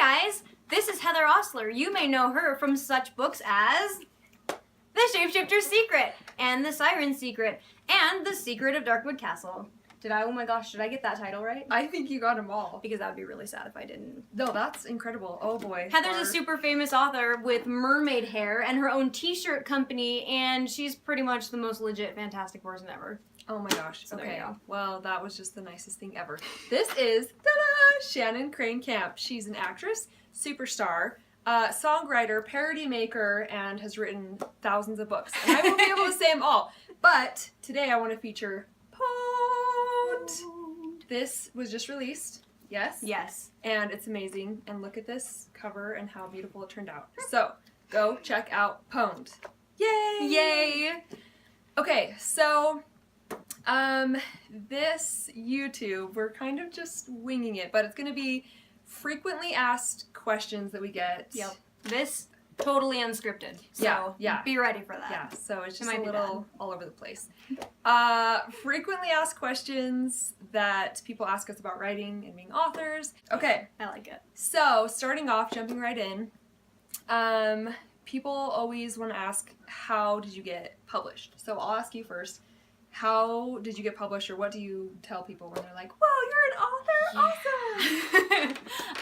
guys, this is Heather Ostler. You may know her from such books as The Shapeshifter's Secret, and The Siren's Secret, and The Secret of Darkwood Castle. Oh my gosh, did I get that title right? I think you got them all. Because that would be really sad if I didn't. No, that's incredible. Oh boy. Heather's a super famous author with mermaid hair and her own t-shirt company, and she's pretty much the most legit fantastic person ever. Oh my gosh. So okay. there you go. Well, that was just the nicest thing ever. This is, ta-da, Shannen Crane Camp. She's an actress, superstar, songwriter, parody maker, and has written thousands of books. And I won't be able to say them all. But today I want to feature Pond. This was just released. Yes? Yes. And it's amazing. And look at this cover and how beautiful it turned out. So, go check out Pond. Yay! Yay! Okay, so this YouTube, we're kind of just winging it, but it's going to be frequently asked questions that we get. Yep. This, totally unscripted. So, yeah. Be ready for that. Yeah, so it's just might a be little all over the place. Frequently asked questions that people ask us about writing and being authors. Okay. I like it. So, starting off, jumping right in, people always want to ask, how did you get published? So I'll ask you first, how did you get published, or what do you tell people when they're like, whoa, you're an author?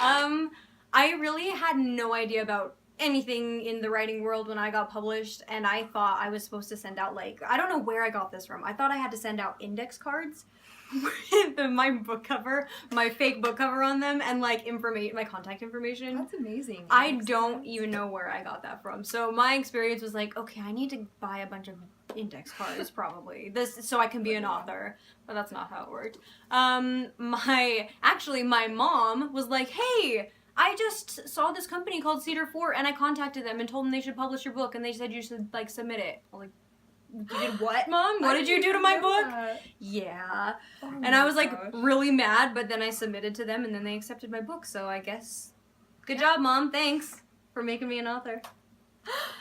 Awesome! I really had no idea about anything in the writing world when I got published, and I thought I was supposed to send out, like, I don't know where I got this from. I thought I had to send out index cards with my book cover, my fake book cover on them, and like my contact information. That's amazing. I don't even know where I got that from. So my experience was like, okay, I need to buy a bunch of index cards probably so I can be an author, but that's not how it worked. My mom was like, hey, I just saw this company called Cedar Fort, and I contacted them and told them they should publish your book, and they said you should like submit it. I'm like, you did what, Mom? What did you do to my book? Yeah. Oh and I was like gosh. really mad, but then I submitted to them and then they accepted my book, so I guess good job, Mom. Thanks for making me an author.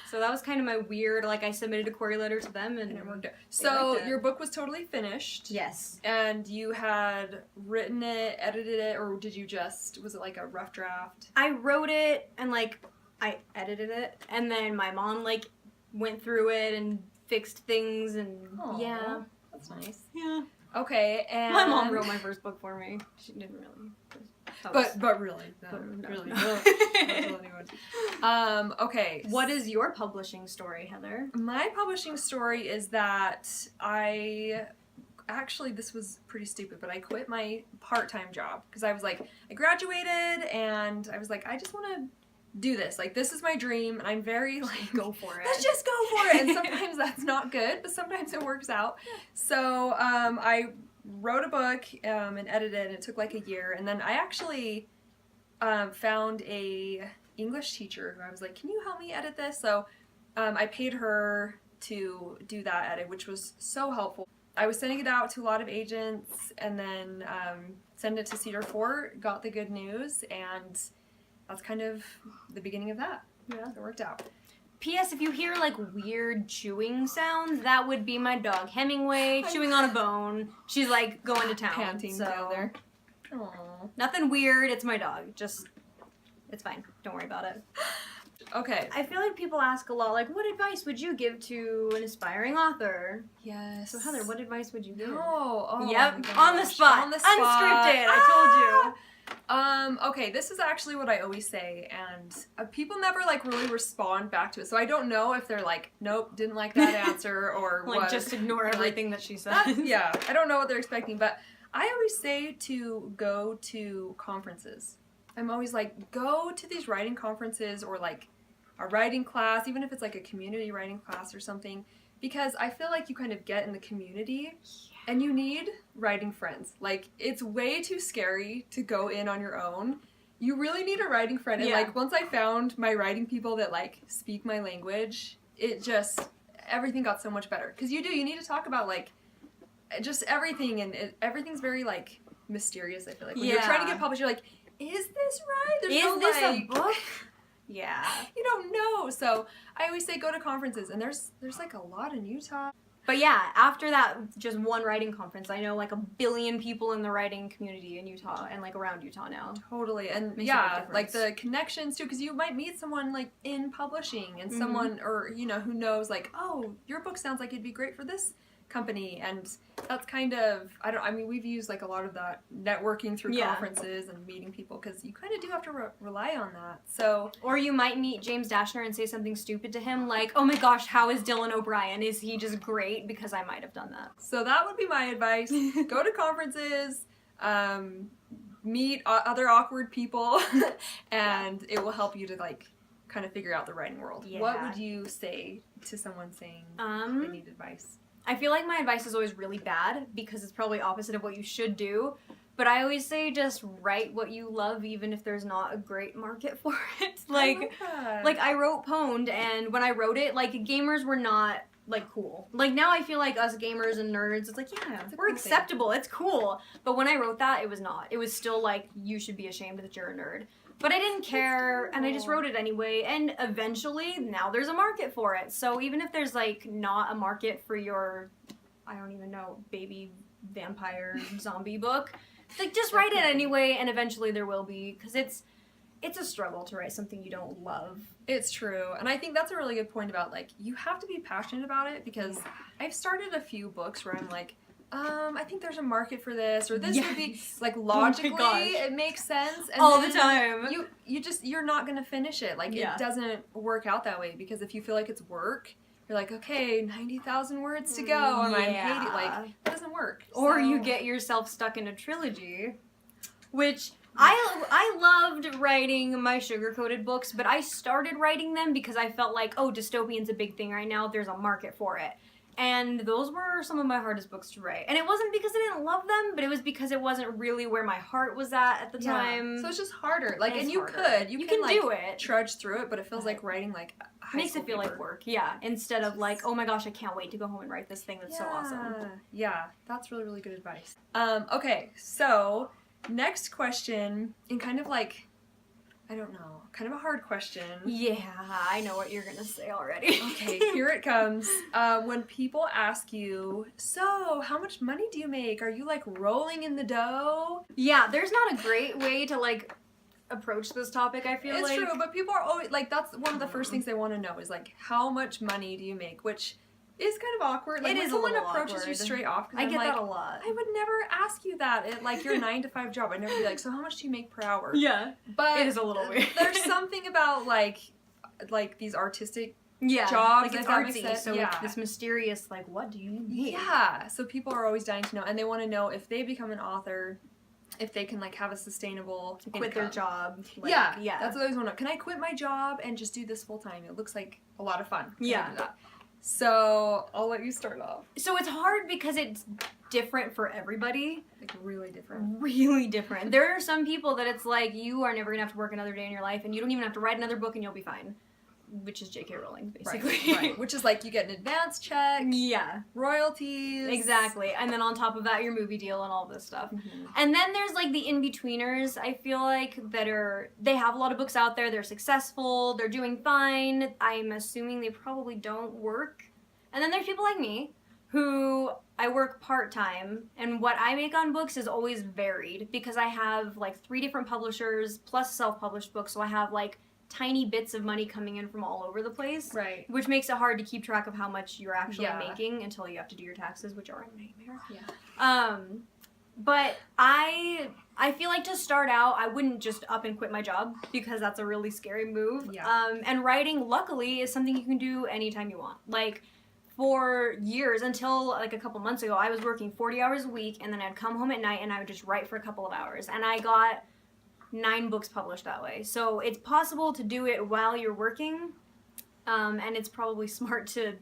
So that was kind of my weird, like I submitted a query letter to them and it worked out. So liked it. your book was totally finished. Yes. And you had written it, edited it, or did you was it like a rough draft? I wrote it and like I edited it, and then my mom like went through it and fixed things, and Aww, yeah. That's nice. Yeah. Okay, and My mom wrote my first book for me. She didn't really. But really, no, no, really, no. don't tell anyone. Okay. What is your publishing story, Heather? My publishing story is that this was pretty stupid, but I quit my part-time job because I was like, I graduated and I was like, I just want to do this. Like, this is my dream, and I'm very like, Go for it. let's just go for it. And sometimes that's not good, but sometimes it works out. So I wrote a book and edited it, and it took like a year. And then I actually found a English teacher who I was like, can you help me edit this? So I paid her to do that edit, which was so helpful. I was sending it out to a lot of agents, and then sent it to Cedar Fort, got the good news, and that's kind of the beginning of that. Yeah. It worked out. P.S. If you hear like weird chewing sounds, that would be my dog Hemingway chewing on a bone. She's like going to town. Panting so together. Aww. Nothing weird. It's my dog. It's fine. Don't worry about it. Okay. I feel like people ask a lot, like, what advice would you give to an aspiring author? Yes. So Heather, what advice would you give? No. Oh Yep. my gosh. On the spot. On the spot. Unscripted. I told you. Okay, this is actually what I always say, and people never like really respond back to it, so I don't know if they're like, nope, didn't like that answer, or Like, what. just ignore everything that she says. Yeah, I don't know what they're expecting, but I always say to go to conferences. I'm always like, go to these writing conferences, or like a writing class, even if it's like a community writing class or something, because I feel like you kind of get in the community. And you need writing friends. Like, it's way too scary to go in on your own. You really need a writing friend. And, like, once I found my writing people that, like, speak my language, everything got so much better. Because you need to talk about, like, just everything. And everything's very, like, mysterious, I feel like. When you're trying to get published, you're like, is this right? Is this a book? Yeah. You don't know. So I always say go to conferences. And there's like, a lot in Utah. But yeah, after that, just one writing conference, I know like 1 billion people in the writing community in Utah and like around Utah now. Totally. And Makes a big difference. like the connections too, because you might meet someone like in publishing and someone, or, you know, who knows like, oh, your book sounds like it'd be great for this company. And that's kind of, I mean, we've used like a lot of that networking through conferences and meeting people, because you kind of do have to rely on that. So, or you might meet James Dashner and say something stupid to him like, oh my gosh, how is Dylan O'Brien? Is he just great? Because I might have done that. So that would be my advice. Go to conferences, meet other awkward people, and it will help you to like kind of figure out the writing world. Yeah. What would you say to someone saying they need advice? I feel like my advice is always really bad because it's probably opposite of what you should do. But I always say just write what you love, even if there's not a great market for it. Like I wrote Pwned, and when I wrote it, like gamers were not like cool. Like now I feel like us gamers and nerds, it's like, yeah, we're cool acceptable. Thing. It's cool. But when I wrote that, it was not. It was still like, you should be ashamed that you're a nerd. But I didn't care, and I just wrote it anyway, and eventually, now there's a market for it. So even if there's, like, not a market for your, I don't even know, baby vampire zombie book, like, just write it anyway, and eventually there will be, because it's a struggle to write something you don't love. It's true, and I think that's a really good point about, like, you have to be passionate about it, because I've started a few books where I'm like, I think there's a market for this, or this would be, like, logically, it makes sense. And all the time. You're not going to finish it. Like, it doesn't work out that way, because if you feel like it's work, you're like, okay, 90,000 words to go, and I'm hating, like, it doesn't work. Or you get yourself stuck in a trilogy, which I loved writing my sugar-coated books, but I started writing them because I felt like, oh, dystopian's a big thing right now, there's a market for it. And those were some of my hardest books to write. And it wasn't because I didn't love them, but it was because it wasn't really where my heart was at the time. So it's just harder. Like, and you can do it. Trudge through it, but it feels like writing like high makes it feel paper. like work. Yeah, instead of like, oh my gosh, I can't wait to go home and write this thing that's so awesome. Yeah, that's really, really good advice. Okay, so next question, and kind of like, I don't know, kind of a hard question. Yeah, I know what you're gonna say already. Okay, here it comes. When people ask you, so how much money do you make? Are you like rolling in the dough? Yeah, there's not a great way to like approach this topic, I feel like. It's true, but people are always, like, that's one of the first things they want to know is like, how much money do you make? Which is kind of awkward. Like, it when is someone a little approaches awkward. you straight off, I get that a lot. I would never ask you that at like your 9-to-5 job. I'd never be like, so how much do you make per hour? Yeah, but it is a little weird. There's something about like these artistic jobs, like it's artsy, so it's this mysterious, like, what do you mean? Yeah, so people are always dying to know, and they want to know if they become an author, if they can like have a sustainable quit their job. Like, yeah, that's what I always want to know. Can I quit my job and just do this full time? It looks like a lot of fun. Can I do that? So I'll let you start off. So it's hard because it's different for everybody. Like really different. Really different. There are some people that it's like, you are never gonna have to work another day in your life, and you don't even have to write another book and you'll be fine. Which is J.K. Rowling, basically. Right. Which is like, you get an advance check. Yeah. Royalties. Exactly. And then on top of that, your movie deal and all this stuff. Mm-hmm. And then there's like the in-betweeners, I feel like, they have a lot of books out there, they're successful, they're doing fine. I'm assuming they probably don't work. And then there's people like me, who I work part-time, and what I make on books is always varied, because I have like 3 different publishers, plus self-published books, so I have like tiny bits of money coming in from all over the place. Right. Which makes it hard to keep track of how much you're actually making until you have to do your taxes, which are a nightmare. Yeah. But I feel like to start out, I wouldn't just up and quit my job, because that's a really scary move. Yeah. And writing, luckily, is something you can do anytime you want. Like, for years, until like a couple months ago, I was working 40 hours a week, and then I'd come home at night and I would just write for a couple of hours. And I got 9 books published that way. So it's possible to do it while you're working, and it's probably smart to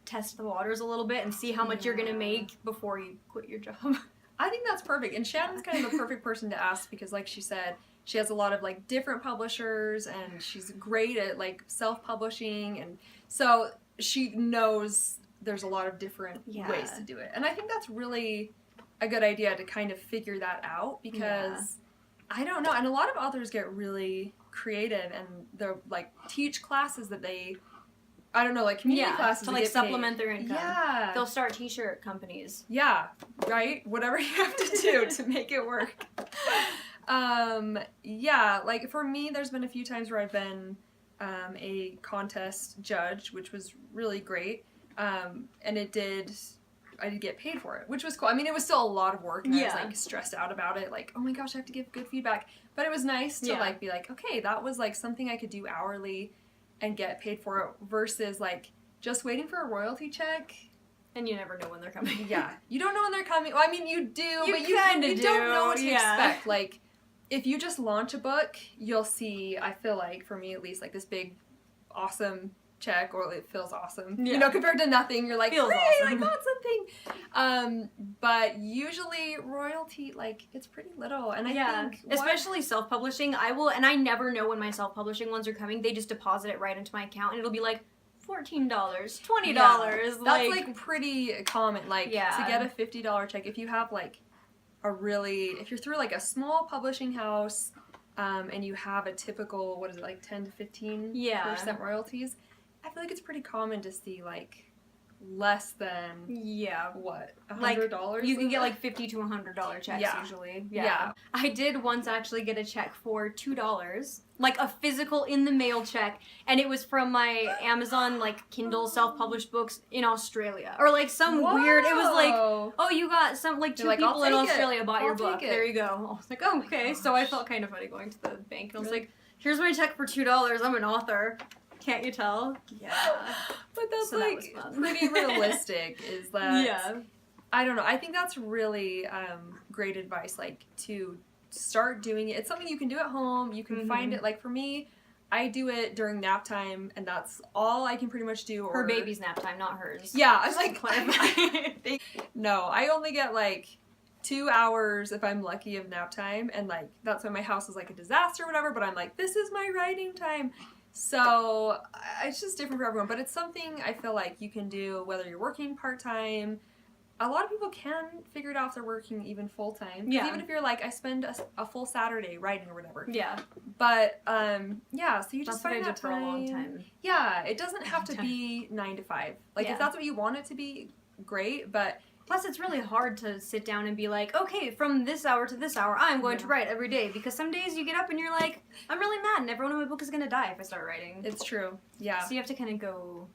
test the waters a little bit and see how much you're gonna make before you quit your job. I think that's perfect, and Shannon's kind of the perfect person to ask, because like she said, she has a lot of like different publishers, and she's great at like self-publishing, and so she knows there's a lot of different ways to do it. And I think that's really a good idea to kind of figure that out, because I don't know, and a lot of authors get really creative, and they're like teach classes that they I don't know, like community classes to like get supplement paid. their income. Yeah. They'll start t-shirt companies. Yeah, right? Whatever you have to do to make it work. Yeah, like for me, there's been a few times where I've been a contest judge, which was really great. And I did get paid for it, which was cool. I mean, it was still a lot of work, and I was like stressed out about it, like, oh my gosh, I have to give good feedback. But it was nice to like be like, okay, that was like something I could do hourly and get paid for it versus like just waiting for a royalty check. And you never know when they're coming. Yeah, you don't know when they're coming. Well, I mean, you do, but you do. don't know what to expect. Like, if you just launch a book, you'll see, I feel like, for me at least, like this big, awesome check, or it feels awesome. Yeah. You know, compared to nothing, you're like, feels hey, awesome. I got something. But usually royalty, like, it's pretty little. And I think, especially self-publishing, I never know when my self-publishing ones are coming. They just deposit it right into my account, and it'll be like, $14, $20. That's like pretty common. Like, to get a $50 check, if you have like if you're through like a small publishing house, and you have a typical, what is it, like 10 to 15% royalties, I feel like it's pretty common to see like less than what, $100? Like, you can get like $50 to $100 checks usually. Yeah. I did once actually get a check for $2, like a physical in the mail check, and it was from my Amazon like Kindle self-published books in Australia, or like some weird. It was like, oh, you got some like two people in Australia bought your book. There you go. I was like, oh, okay. So I felt kind of funny going to the bank, and I was like, here's my check for $2. I'm an author. Can't you tell? Yeah. But that's like pretty realistic, is that I don't know. I think that's really great advice, like to start doing it. It's something you can do at home. You can find it. Like for me, I do it during nap time, and that's all I can pretty much do. Her baby's nap time, not hers. Yeah, I was like, no, I only get like 2 hours if I'm lucky of nap time, and like that's when my house is like a disaster or whatever, but I'm like, this is my writing time. So it's just different for everyone, but it's something I feel like you can do whether you're working part-time. A lot of people can figure it out if they're working even full-time. Yeah. Even if you're like, I spend a full Saturday writing or whatever. Yeah. But, so you just find that time. That's what I did for a long time. Yeah, it doesn't have to be 9 to 5. Like, if that's what you want it to be, great, but... Plus, it's really hard to sit down and be like, okay, from this hour to this hour, I'm going to write every day. Because some days you get up and you're like, I'm really mad and everyone in my book is going to die if I start writing. It's true. Yeah. So you have to kind of go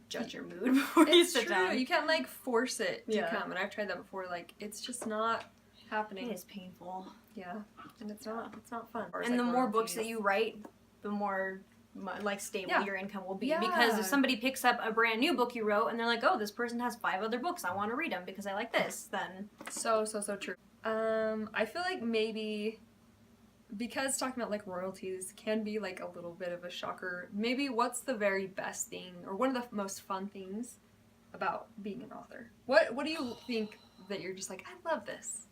judge your mood before you sit down. You can't, like, force it to come. And I've tried that before. Like, it's just not happening. It is painful. Yeah. And it's not fun. And the more books that you write, the more... like stable your income will be, because if somebody picks up a brand new book you wrote and they're like, oh, this person has 5 other books, I want to read them because I like this, then so true. I feel like maybe because talking about like royalties can be like a little bit of a shocker, maybe what's the very best thing or one of the most fun things about being an author? What do you think that you're just like, I love this?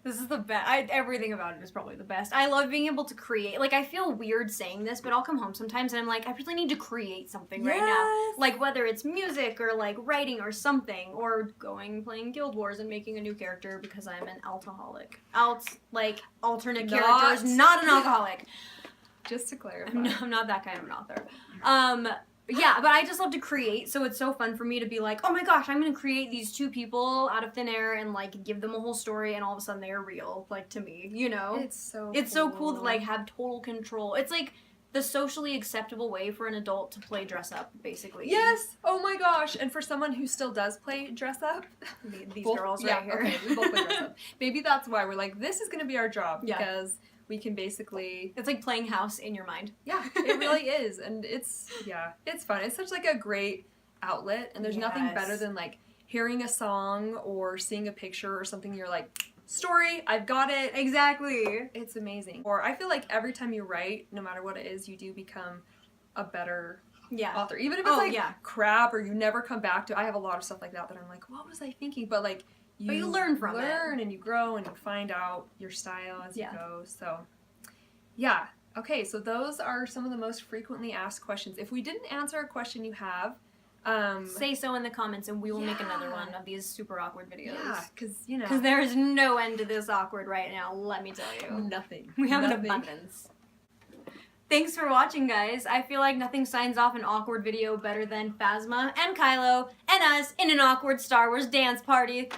This is the best. Everything about it is probably the best. I love being able to create. Like, I feel weird saying this, but I'll come home sometimes and I'm like, I really need to create something right now. Like, whether it's music or, like, writing or something, or playing Guild Wars and making a new character because I'm an alcoholic. Alternate characters, not an alcoholic. Just to clarify. I'm not that kind of an author. Yeah, but I just love to create, so it's so fun for me to be like, oh my gosh, I'm going to create these 2 people out of thin air and, like, give them a whole story, and all of a sudden they are real, like, to me, you know? It's so cool to, like, have total control. It's, like, the socially acceptable way for an adult to play dress up, basically. Yes! Oh my gosh! And for someone who still does play dress up... These girls right here. Okay, we both play dress up. Maybe that's why we're like, this is going to be our job, because... we can basically... It's like playing house in your mind. Yeah, it really is. And it's fun. It's such like a great outlet. And there's nothing better than like hearing a song or seeing a picture or something. You're like, story, I've got it. Exactly. It's amazing. Or I feel like every time you write, no matter what it is, you do become a better author. Even if it's crap or you never come back to... I have a lot of stuff like that I'm like, what was I thinking? But like... You learn from it. And you grow and you find out your style as you go. So, okay, so those are some of the most frequently asked questions. If we didn't answer a question you have, say so in the comments and we will make another one of these super awkward videos. Yeah, because, Because there is no end to this awkward right now, let me tell you. Nothing. We have an abundance. Thanks for watching, guys. I feel like nothing signs off an awkward video better than Phasma and Kylo and us in an awkward Star Wars dance party.